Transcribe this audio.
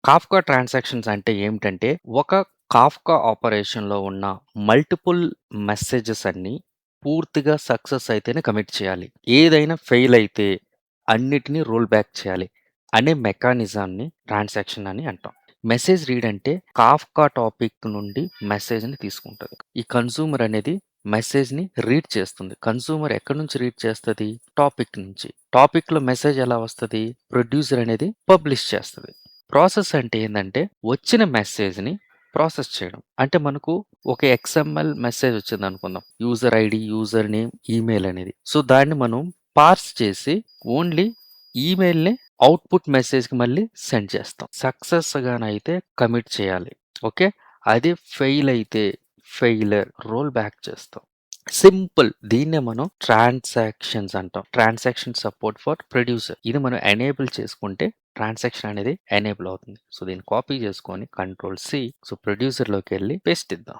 Kafka transactions అంటే ఏమిటంటే, ఒక కాఫ్కా ఆపరేషన్‌లో ఉన్న మల్టిపుల్ మెసేజెస్ అన్నీ పూర్తిగా సక్సెస్ అయితేనే కమిట్ చేయాలి. ఏదైనా ఫెయిల్ అయితే అన్నిటిని రోల్ బ్యాక్ చేయాలి అనే మెకానిజాన్ని ట్రాన్సాక్షన్ అని అంటాం. మెసేజ్ రీడ్ అంటే కాఫ్కా టాపిక్ నుండి మెసేజ్‌ని తీసుకుంటది. ఈ కన్జ్యూమర్ అనేది మెసేజ్‌ని రీడ్ చేస్తుంది. కన్జ్యూమర్ ఎక్కడి నుంచి రీడ్ చేస్తది? టాపిక్ నుంచి. టాపిక్‌లో మెసేజ్ ఎలా వస్తది? ప్రొడ్యూసర్ అనేది పబ్లిష్ చేస్తది. ప్రాసెస్ అంటే ఏందంటే, వచ్చిన మెసేజ్‌ని ప్రాసెస్ చేయడం. అంటే మనకు ఒక ఎక్స్ఎంఎల్ మెసేజ్ వచ్చిందనుకుందాం. User ID, user name, email అనేది. సో, దాన్ని మనం పార్స్ చేసి ఓన్లీ ఈమెయిల్‌ని అవుట్‌పుట్ మెసేజ్‌కి మళ్ళీ సెండ్ చేస్తాం. సక్సెస్‌గానైతే కమిట్ చేయాలి. ఓకే. అది ఫెయిల్ అయితే ఫెయిల్యూర్ రోల్ బ్యాక్ చేస్తాం. సింపుల్. దీన్నే మనం ట్రాన్సాక్షన్స్ అంటాం. Transaction support for producer. ఇది మనం ఎనేబుల్ చేసుకుంటే ట్రాన్సాక్షన్ అనేది ఎనేబుల్ అవుతుంది. సో, దీన్ని కాపీ చేసుకొని కంట్రోల్ సి సో, ప్రొడ్యూసర్‌లోకెళ్ళి పేస్ట్ ఇద్దాం.